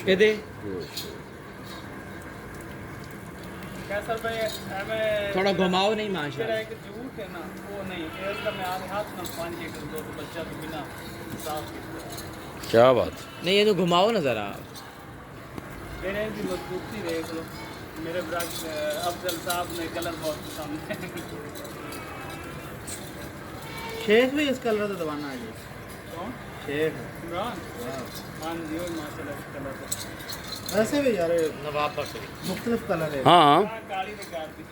ਇਹਦੇ कैसर भाई हमें थोड़ा घुमाओ नहीं माशाल्लाह। एक झूठ है ना वो नहीं इसका मैं आधे हाथ में पानी के कर दो तो बच्चा तो बिना साफ क्या बात। नहीं ये तो घुमाओ ना ज़रा। मेरे की मजबूती देख लो मेरे ब्राज अफजल साहब ने कलर बहुत पसंद है शेख भी इस कलर का दबाना है जी। कौन शेख इमरान हाँ जी वो माशाल्लाह इस कलर का ऐसे भी यार नवाब बकरी मुख्तलिफ कलर है। हाँ काली ने कार दी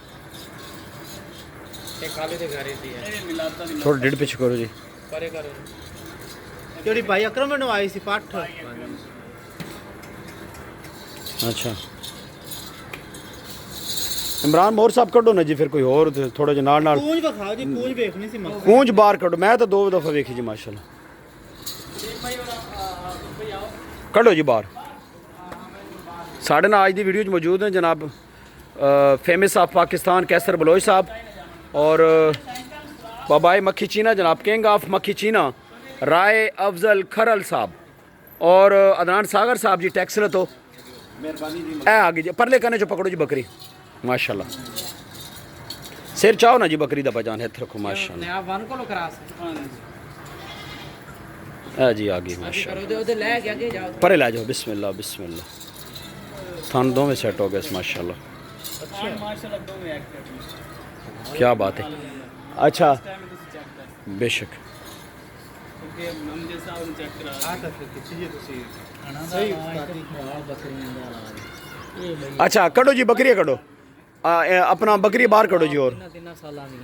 ये काले ते घरे दी है ये मिलाता नहीं थोड़ा डेढ़ पीछे करो जी। परे करो ਜਿਹੜੀ ਭਾਈ ਅਕਰਮ ਨੂੰ ਆਈ ਸੀ ਪੱਠ अच्छा इमरान मोर साहब कड्डो ना जी फिर कोई और थोड़ा जिहा नाल नाल ਪੂੰਝ ਵਿਖਾਓ ਜੀ ਪੂੰਝ ਵੇਖਣੀ ਸੀ ਮੱਕੀ कूंज बाहर कड्डो। मैं तो 2 दफ़ा वेखी जी माशाल्लाह। भाई और भाई आओ कड्डो जी बाहर। साढ़े नाल अज की वीडियो मौजूद हैं जनाब फेमस ऑफ पाकिस्तान कैसर बलोच साहब और बाबाए मक्खी चीना जनाब किंग ऑफ मक्खी चीना राय अफजल खरल साहब और अदनान सागर साहब जी टैक्सला तो ए आगे जी परले कने चो पकड़ो जी बकरी माशाल्लाह। सिर चाहो ना जी बकरी दा बजान है रखो माशाल्लाह। नया वन को क्रॉस ए जी आगे माशाल्लाह। करो दे ले के आगे जाओ परे ला जाओ बिस्मिल्लाह बिस्मिल्लाह। थान दो में सेट हो गए माशाल्लाह। अच्छा माशाल्लाह दोनों एक्टर क्या बात है। अच्छा टाइम में तो चेक कर बेशक क्योंकि हम जैसा उन चेक करा ਆ ਤਾਂ ਫਿਰ ਕਿੱਥੇ ਜੀ ਤੁਸੀਂ सही उस्तादी खराब बकरियां दा ये भाई अच्छा कड़ो जी बकरी कड़ो अपना बकरी बाहर कड़ो जी। और 3 साल दी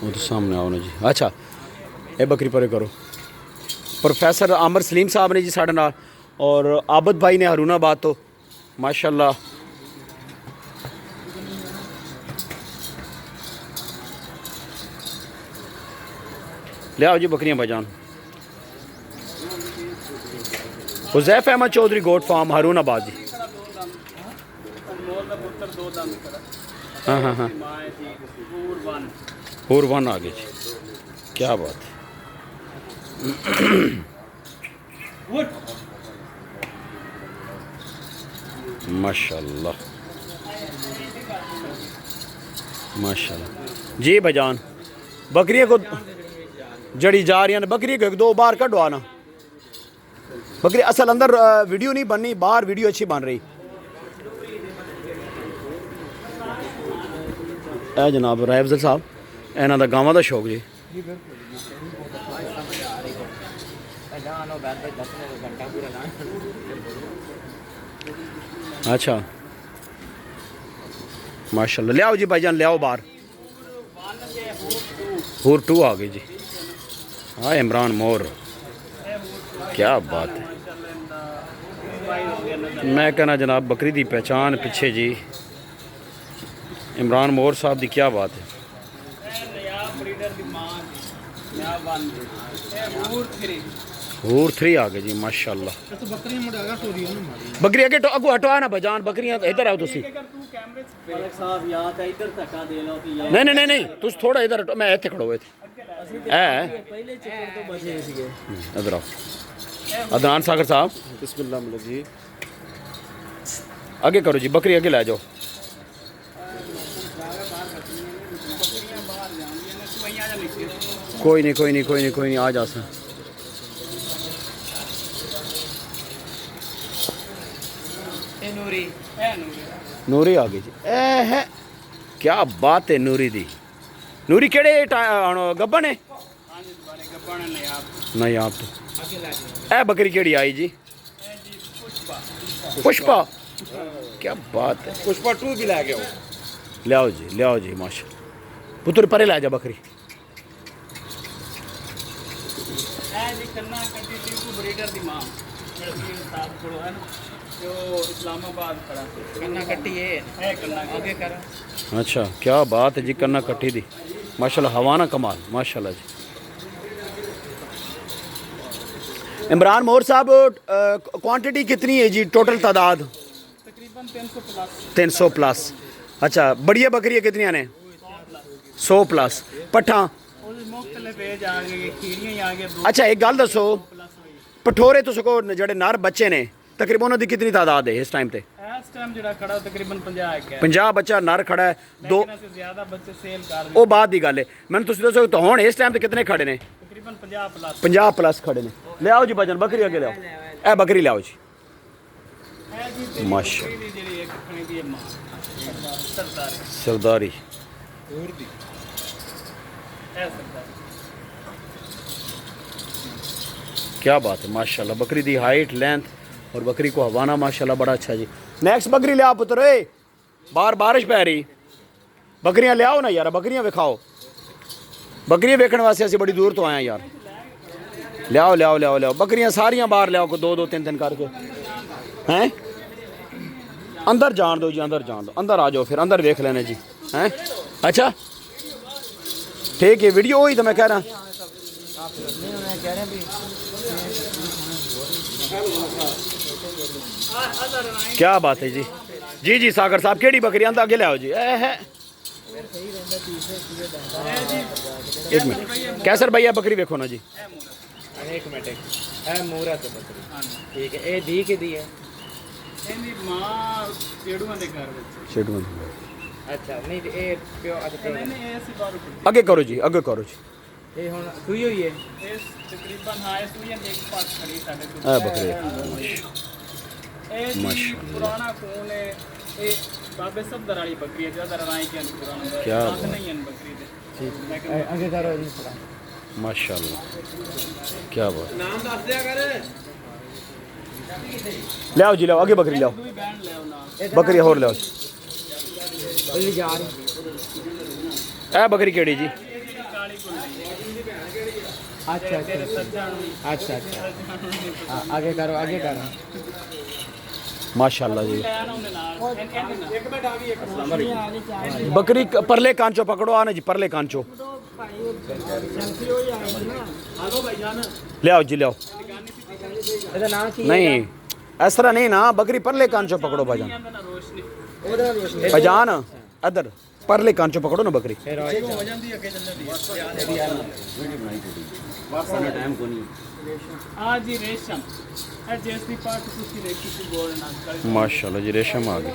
वो तो सामने आओ ना जी। अच्छा ये बकरी परे करो। प्रोफेसर आमर सलीम साहब ने जी साढ़े नाल और आबद भाई ने हरूनाबाद तो माशाल्लाह। ले आओ जी बकरियां बजान। हुज़ैफ अहमद चौधरी गोट फार्म हरूनाबाद जी। अनमोल का पुत्र दो दम करा हाँ हाँ हाँ मां थी पूर्वन और वन आगे जी। क्या बात है। माशाल्लाह माशाल्लाह जी भाईजान। बकरियों को जड़ी जा रही हैं बकरी को 2 बार कढ़वा ना बकरी असल अंदर वीडियो नहीं बननी बाहर वीडियो अच्छी बन रही। ए जनाब राय अफजल साहब इन्हों का गाँव का शौक जी। जानो बैठ भाई 10 घंटा पूरा लाना अच्छा माशाल्लाह। ले आओ जी भाईजान ले आओ बाहर। हूर 2 आ गई जी। हाँ इमरान मोर क्या बात है। मैं कहना जनाब बकरी की पहचान पीछे जी इमरान मोर साहब की क्या बात है। नया ब्रीडर की मां नया बन पूर थ्री हूर 3 आ गए जी माशाल्लाह। ਇਹ ਤਾਂ ਬੱਕਰੀਆਂ ਮੁੰਡਾ ਟੋਰੀ ਉਹਨੂੰ ਮਾਰੀ बकरी अगे अगू हटवा ना बजान बकरियां इधर आओ तुसी। अगर तू कैमरे से साहब याद है इधर धक्का दे लो कि नहीं नहीं नहीं नहीं तुस थोड़ा इधर हटो मैं इतने खड़ो इतने पहले चक्कर तो बचे सीगे इधर आओ अदनान सागर साहब ਬਿਸਮਿਲ੍ਲਾ ਮਤਲਬ ਜੀ आगे करो जी बकरी आगे लै जाओ। कोई नहीं कोई नहीं कोई नहीं कोई नहीं आ जा सा। ए नूरी नूरी आ गई जी ए है क्या बात है नूरी दी। नूरी केड़े गब्बन है नहीं आप तो आगे ला जाओ ए बकरी केड़ी आई जी पुष्पा क्या बात है। ਪੁਸ਼ਪਾ 2 ਵੀ ਲੈ ਗਿਆ ले आओ जी माशा पुत्र परे ला जा बकरी। जी कन्ना कंटी टीपू ब्रीडर दी मां मेरे साहब को है ना जो इस्लामाबाद खड़ा कन्ना कट्टी है कन्ना आगे कर अच्छा क्या बात है जी कन्ना कट्टी दी माशाल्लाह हवाना कमाल माशाल्लाह जी। इमरान मोर साहब क्वांटिटी कितनी है जी टोटल तादाद तकरीबन 300 प्लस 300 प्लस। अच्छा बढ़िया बकरियाँ कितनी ने 100 प्लस पट्ठा और मुख्तलिफ एज आ गई खीरियां आ गए 2 अच्छा एक गल दसो पठोरे तुस को जड़े नर बच्चे ने तकरीबन उन्होंने कितनी तादाद है इस टाइम पे? इस टाइम ਜਿਹੜਾ ਖੜਾ ਤਕਰੀਬਨ 50 ਹੈ 50 ਬੱਚਾ ਨਰ ਖੜਾ ਹੈ ਦੋ लेकिन ਅਸੀਂ ਜ਼ਿਆਦਾ ਬੱਚੇ ਸੇਲ ਕਰ ਉਹ ਬਾਅਦ ਦੀ ਗੱਲ ਹੈ ਮੈਨੂੰ ਤੁਸੀਂ ਦੱਸੋ ਤਾਂ ਹੁਣ ਇਸ ਟਾਈਮ ਤੇ ਕਿਤਨੇ ਖੜੇ ਨੇ? ਤਕਰੀਬਨ 50 ਪਲੱਸ 50 ਪਲੱਸ ਖੜੇ ਨੇ। ਲਿਆਓ ਜੀ ਭਜਨ ਬੱਕਰੀ ਅੱਗੇ ਲਿਆਓ, ਇਹ ਬੱਕਰੀ ਲਿਆਓ ਜੀ। ਹੈ ਜੀ ਤੇਰੀ ਮਾਸ਼ਾ ਬੱਕਰੀ ਦੀ ਜਿਹੜੀ ਇੱਕ ਖਣੀ ਦੀ ਹੈ ਮਾਂ ਸਰਦਾਰੀ ਸਰਦਾਰੀ ਹੋਰ ਦੀ ਇਹ ਸਰਦਾਰੀ क्या बात है माशाल्लाह। बकरी दी हाइट लेंथ और बकरी को हवाना माशाल्लाह बड़ा अच्छा जी। नेक्स्ट बकरी ले आओ पुत्र, बाहर बारिश पै रही, बकरियां ले आओ ना यार, बकरियां विखाओ। बकरियां वेखण वास्ते असं बड़ी दूर तो आए यार। ले आओ ले आओ ले आओ ले आओ बकरियां सारियां बाहर ले आओ को 2-2 3-3 करके हैं। अंदर जान दो जी, अंदर जान दो, अंदर आ जाओ फिर अंदर वेख लेने जी हैं। अच्छा ठीक है, वीडियो ही तो मैं कह रहा क्या बात है जी। जी जी सागर साहब केड़ी बकरी आंदा आगे ले आओ जी। है एक मिनट कैसर भैया बकरी देखो ना जी। एक मिनट है मूरा तो बकरी ठीक है। ये दी के दी है ਇਹਦੀ ਮਾਂ ਛੇੜੂਆਂ ਦੇ ਘਰ ਵਿੱਚ शेडू अच्छा नहीं ये प्यो अच्छा प्यो ਨਹੀਂ ਇਹ ਅਸੀਂ ਬਾਹਰ आगे करो जी, आगे करो जी। ये हुन सुई हुई है ਇਸ ਤਕਰੀਬਨ ਹਾਂ ਇਸ ਲਈ ਇੱਕ ਪਾਸ ਖੜੀ ਸਾਡੇ ਕੋਲ है बकरी ਇਹ ਜੀ ਪੁਰਾਣਾ ਖੂਨ ਹੈ ਇਹ ਬਾਬੇ ਸਬਦਰ ਵਾਲੀ ਬੱਕਰੀ ਹੈ ਜਿਹਦਾ ਰਾਈ ਕੇ ਅੰਦਰ ਪੁਰਾਣਾ क्या ਦੰਦ नहीं है ਬੱਕਰੀ ਦੇ ਲੇਕਿਨ आगे करो जी थोड़ा माशाल्लाह क्या बात। नाम दस दिया कर। ले आओ जी, ले आओ आगे बकरी ले आओ, ਦੂਈ ਬੈਂਡ ਲੈ ਆਉਣਾ बकरी और ले आओ। ये जा रही ए बकरी केड़ी जी? ਕਾਲੀ ਕੁੰਡੀ अच्छा अच्छा ਸੱਜਾ ਨੂੰ अच्छा अच्छा आगे करो आगे करो माशाल्लाह जी। ਲੈਣ ਉਹਦੇ ਨਾਲ ਇੱਕ ਮਿੰਟ ਆ ਗਈ ਇੱਕ बकरी परले कांचो पकड़ो, आना जी परले कांचो ले आओ जी, ले आओ। ਇਹਦਾ ਨਾਮ ਕੀ नहीं इस तरह नहीं ना, बकरी परले कांचो पकड़ो भाईजान। ਨਾ ਰੋਸ਼ਨੀ ਉਹਦਾ ਰੋਸ਼ਨੀ भाईजान इधर परले कांचो पकड़ो ना बकरी। ਫਿਰ ਆ ਆ ਜੀ ਰੇਸ਼ਮ ਇਹ ਜੈਸੀ ਪਾਰਟ ਤੁਸੀਂ ਦੇਖੀ ਸੀ ਗੋਲ ਨਾਲ ਕਰ माशाल्लाह जी रेशम आ गई,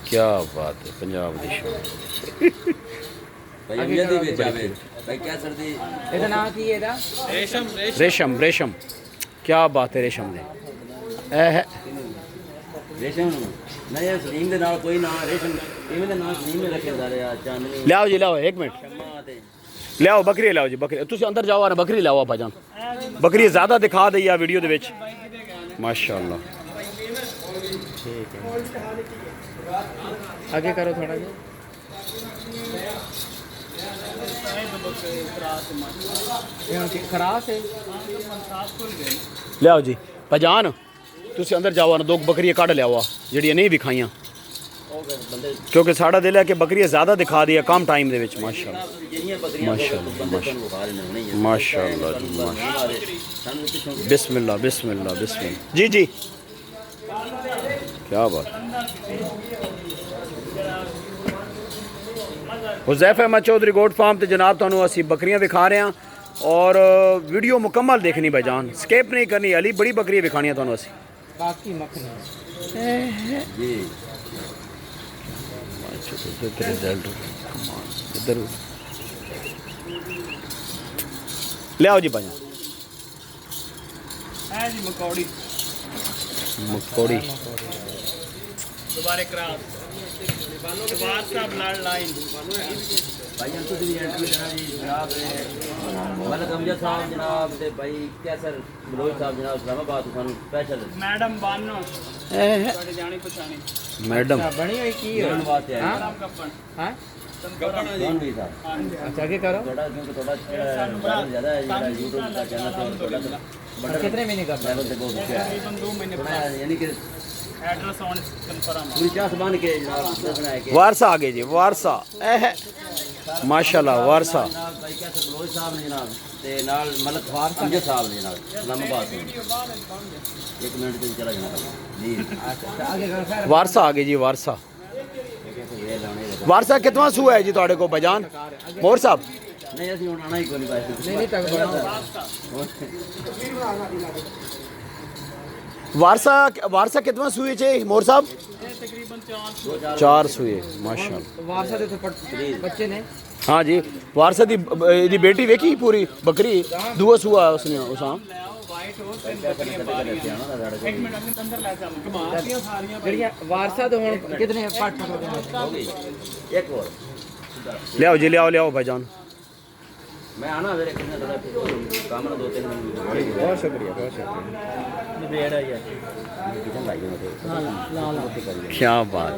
क्या बात है पंजाब दी शान। ਇਹਦਾ ਨਾਮ ਕੀ ਹੈ ਇਹਦਾ रेशम रेशम क्या बात है रेशम दे ए है ਰੇਸ਼ਮ ਨਹੀਂ ਇਹ ਸਲੀਮ ਦੇ ਨਾਲ ਕੋਈ ਨਾ ਰੇਸ਼ਮ ਇਵੇਂ ਦੇ ਨਾਲ ਸਲੀਮ ਨੇ ਰੱਖਿਆ ਜਾ ਰਿਹਾ ਚਾਂਦਨੀ ले आओ जी, ले आओ एक मिनट ਸ਼ਮਾ ਤੇ ले आओ बकरी ले आओ जी। बकरी तुसी अंदर जाओ ना, बकरी ले आओ भाईजान। बकरी ज़्यादा दिखा दी है वीडियो दे विच माशाल्लाह। ਠੀਕ ਹੈ आगे करो थोड़ा जी ये हुन खरास है ले आओ जी भाईजान, तुसी अंदर जाओ ना, 2 बकरियां कढ़ ले आओ ਜਿਹੜੀਆਂ नहीं विखाइयां, क्योंकि साड़ा दिल है कि बकरियां ज़्यादा दिखा दी है कम टाइम दे विच माशाल्लाह। ਜਿਹੜੀਆਂ ਬੱਕਰੀਆਂ ਬੰਦੇ ਤੁਹਾਨੂੰ ਬਾਹਰ ਨਹੀਂ ਹੈ माशाल्लाह जी माशाल्लाह। ਸਾਨੂੰ ਪਿੱਛੋਂ बिस्मिल्लाह बिस्मिल्लाह बिस्मिल्लाह जी जी क्या बात। हुज़ैफ अहमद चौधरी गोट फार्म ते जनाब तुहानू असी बकरियां विखा रहे हैं और वीडियो मुकम्मल देखनी भाईजान, स्किप नहीं करनी। अली बड़ी बकरियां विखानियां तुहानू असी। बाकी मखनी ਜੀ इधर ले आओ जी भाईजान ਹੈ ਜੀ ਮਕੌੜੀ मकौड़ी ਦੁਬਾਰੇ ਕਰਾ ਦੁਬਾਰ ਸਾਹਿਬ ਲੜ ਲਾਈਨ ਭਾਈ ਅੰਤ ਦੀ ਐਂਟਰੀ ਲੈਣਾ ਜੀ ਜਨਾਬ ਮਲਕ ਅਮਜਦ ਸਾਹਿਬ ਜਨਾਬ ਤੇ ਭਾਈ ਕੈਸਰ ਬਲੋਚ ਸਾਹਿਬ ਜਨਾਬ ਇਸਲਾਮਾਬਾਦ ਤੋਂ ਸਾਨੂੰ ਸਪੈਸ਼ਲ ਮੈਡਮ ਬਾਨੋ ਤੁਹਾਡੇ ਜਾਣੀ ਪਛਾਣੀ मैडम बनी हुई की ਮਿਲਣ ਵਾਸਤੇ ਆਏ ਨਾਮ ਕੱਪਣ हाँ ਕੌਣ ਵੀ ਸਾਹਿਬ अच्छा आगे करो ਤੁਹਾਡਾ ਕਿਉਂਕਿ ਤੁਹਾਡਾ ਚੈਨਲ ਜ਼ਿਆਦਾ ਹੈ ਜਿਹੜਾ YouTube ਦਾ ਚੈਨਲ ਤੇ ਤੁਹਾਡਾ और कितने महीने का ਲੈਵਲ ਤੇ ਬਹੁਤ ਉੱਚਾ ਹੈ ਤਕਰੀਬਨ 2 ਮਹੀਨੇ ਥੋੜਾ ਯਾਨੀ ਕਿ ਐਡਰੈਸ ਔਨ ਕਨਫਰਮ ਪੂਰੀ ਚਾਸ ਬਣ ਕੇ ਜਨਾਬ ਦੱਸਣਾ ਹੈ ਕਿ वारसा आ गए जी, वारसा माशाल्लाह वारसा। ਜਨਾਬ ਭਾਈ ਕੈਸਰ ਬਲੋਚ ਸਾਹਿਬ ਨੇ ਜਨਾਬ ਤੇ ਨਾਲ ਮਲਕ ਅਮਜਦ ਸਾਹਿਬ ਨੇ ਜਨਾਬ ਇਸਲਾਮਾਬਾਦ ਤੋਂ ਇੱਕ ਮਿੰਟ ਤੇ ਚਲਾ ਜਾਣਾ ਜੀ अच्छा आगे करो फिर वारसा आ गई जी, वारसा। ਇਹ ਲਾਉਣੇ वारसा कितना सूआ है जी तुहाडे को भाईजान मोर साहब? नहीं असि हुण आना ही कोई नहीं पाए नहीं तक बड़ा वारसा वारसा कितना सूए चे मोर साहब ਇਹ ਤਕਰੀਬਨ 4 4 सूए माशाअल्लाह वारसा दे तो बच्चे ने हाँ जी वारसा दी दी बेटी वेखी पूरी बकरी दूआ सूआ उसने उसा ਲੈ ਆਓ ਵਾਈਟ ਹੋ ਤਿੰਨ ਬੱਕਰੀਆਂ ਬਾਰੀਆਂ ਇੱਕ ਮਿੰਟ ਅੰਦਰ ਲੈ ਜਾ ਕਮਾਤੀਆਂ ਸਾਰੀਆਂ ਜਿਹੜੀਆਂ ਵਾਰਸਾ ਦੇ ਹੁਣ ਕਿਤਨੇ ਪੱਟ हो गई एक और ले आओ जी ले आओ भाईजान मैं आना मेरे कितने थोड़ा काम ना 2-3 दिन बहुत शुक्रिया बेड़ आई है किचन लाइए मुझे क्या बात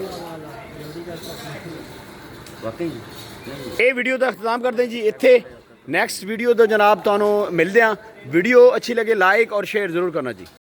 वाकई ਇਹ ਵੀਡੀਓ ਦਾ ਇਖਤਤਾਮ ਕਰਦੇ ਹਾਂ ਜੀ ਇੱਥੇ ਨੈਕਸਟ ਵੀਡੀਓ ਤੋਂ ਜਨਾਬ ਤੁਹਾਨੂੰ ਮਿਲਦੇ ਹਾਂ ਵੀਡੀਓ ਅੱਛੀ ਲੱਗੇ ਲਾਈਕ ਔਰ ਸ਼ੇਅਰ ਜ਼ਰੂਰ ਕਰਨਾ ਜੀ